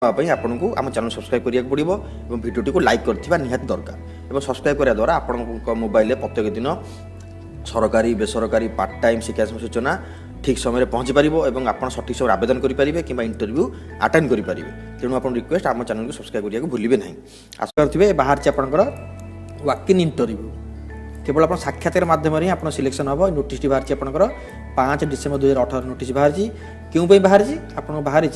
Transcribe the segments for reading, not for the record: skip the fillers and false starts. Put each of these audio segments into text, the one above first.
आपको आम channel subscribe करिया पड़ो और भिडियो को लाइक करथिबा निहाती दरकार और सब्सक्राइब करिया द्वारा आपन मोबाइल प्रत्येक दिन सरकारी बेसरकारी पार्ट टाइम शिक्षा सूचना ठीक समय पहुँची पार और आप सठिक समय आवेदन करेंगे कि इंटरव्यू अटेंड करेंगे। तेणु आप रिक्वेस्ट आम चैनल को सब्सक्राइब करने भूलिए ना। आशा करेंगे बाहर आपंकर वॉक इन इंटरव्यू केवल आप साक्षात्कार मध्यम आप सिलेक्शन हम। नोटिस बाहर आपंकर 5 डिसेम्बर 2018 नोटिस बाहर क्यों बाहर आप बाहर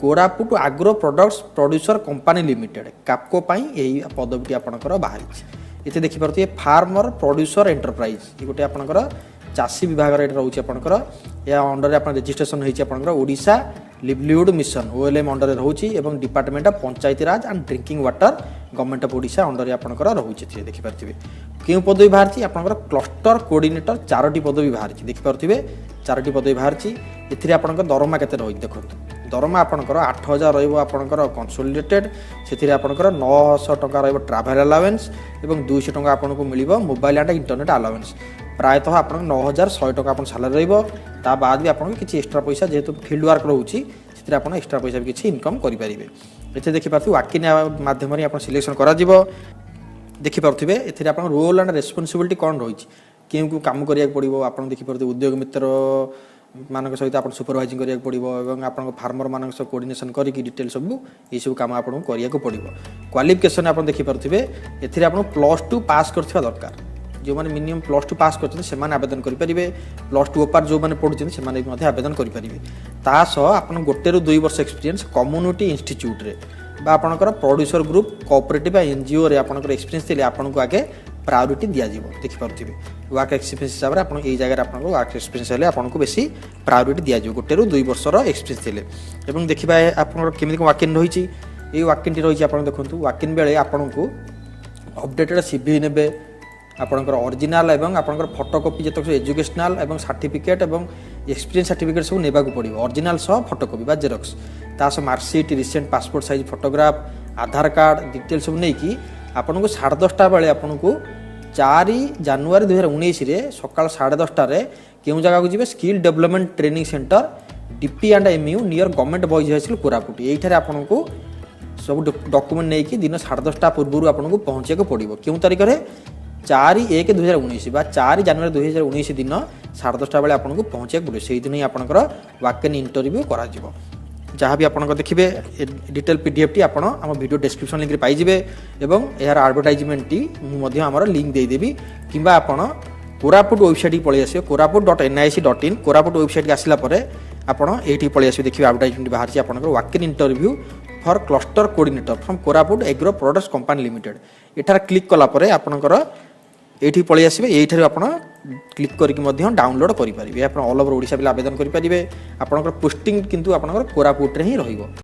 कोरापुट आग्रो प्रोडक्ट्स प्रोड्यूसर कंपनी लिमिटेड कापको यही पदवी आपंकर बाहर ये देखिपे फार्मर प्रोड्यूसर एंटरप्राइज ये गोटे आपंकर चाषी विभाग रोचे आपंकर या अंडर आप रजिस्ट्रेशन होकर Odisha livelihood mission OLM under रोचे और department of Panchayati Raj and drinking water government of Odisha under आपंकर रोचे देखिपे क्यों पदवी बाहर आपंकर क्लस्टर कोऑर्डिनेटर 4टी पदवी बाहर देखिपे 4टी पदवी बाहर ये आपंकर दरमा केते रही देखो दरमा आपंकर 8,000 रहा कंसोलिडेटेड से आपंकर 900 टका ट्राभेल अलावेंस और 200 टका आपको मिल मोबाइल एंड इंटरनेट अलावेंस प्रायतः आप 9,100 टका आप सालारी ता बाद भी आपको किसी एक्सट्रा पैसा जेहेतु फील्ड वर्क रोचे से एक्सट्रा पैसा भी किसी इनकम करेंगे। ये देखिपे वाकिन मध्यम आप सिलेक्शन कर देखिपे ये आप रोल एंड रेस्पॉन्सिबिलिटी कौन रही क्यों कम करा पड़ो आप देखिपे उद्योग मित्र मान सहित आप सुपरवाइजिंग करा पड़ो और आप फार्मर मान कोऑर्डिनेशन करके डिटेल सब ये सब कम आपको करा पड़ो। क्वालिफिकेशन आप देखिपे ये आप +2 पास करथिबा दरकार जो मैंने मिनिमम +2 पास कर आवेदन करेंगे +2 ओपार जो मैंने पढ़ुं से आवेदन करेंगे तासह आप 1 ରୁ 2 वर्ष एक्सपीरियंस कम्युनिटी इंस्टीट्यूट रे बा आपनकर प्रोड्यूसर ग्रुप कोऑपरेटिव एनजीओ रे आपनकर एक्सपीरियंस थिले आपनको आगे प्रायोरिटी दिया जिवो देखिपरथिबे वर्क एक्सपीरियंस हिसाब रे आपण एई जगह आपनको वर्क एक्सपीरियंस हेले आपनको बेसी प्रायोरिटी दिया जिवो 1 ରୁ 2 वर्षर एक्सपीरियंस थिले एवं देखिबा आपनकर केमिति वाकिन रहिछि एई वाकिन टी रहिछि आपण देखंतु वाकिन बेले आपनको अपडेटेड सीवी नेबे आपंकर ओरिजिनल एवं आपंकर फोटोकॉपी जतक एजुकेशनल एवं सर्टिफिकेट एवं एक्सपीरियंस सर्टिफिकेट सब नेबा को पड़ो ओरिजिनल सह फोटोकॉपी बा जेरॉक्स तास marksheet recent passport size photograph Aadhaar card detail सब नहीं कि आपको 10:30 बेले आपको 4 ଜାନୁଆରୀ 2019 रे सकाल 10:30 क्यों जगह को जी skill development training centre DP and MU near government boys high school Koraput ये आपको सब डॉक्यूमेंट नहीं कि दिन 10:30 पूर्व आपको पहुँचा पड़ो क्यों तारीख में 4/1/2019 बा 4 ଜାନୁଆରୀ 2019 दिन 10:30 बेले आपको पहुँचा पड़ो से दिन ही आपंकर वाकन इंटरव्यू करा जहाँ भी आप देखिए डिटेल PDF टी आप वीडियो डिस्क्रिप्शन लिंक पाइबे और यार एडवर्टाइजमेंट टी मुझे आमर लिंक देदेवी कि आप कोरापुट वेबसाइट पलि आस korapuट.nic.in कोरापुट वेबसाइट आसला आपड़ ये पलि आस देखिए एडवर्टाइजमेंट बाहर आपंकर walk in interview for cluster coordinator from Koraput agro products company limited एठार क्लिक कलापर आपंकर ये पलि आसवे ये आप क्लिक करके डाउनलोड करेंगे आप ऑल ओवर ओडिशा आवेदन करेंगे आपंकर पोस्टिंग किंतु आपंकर कोरापुट रे ही रहिबो।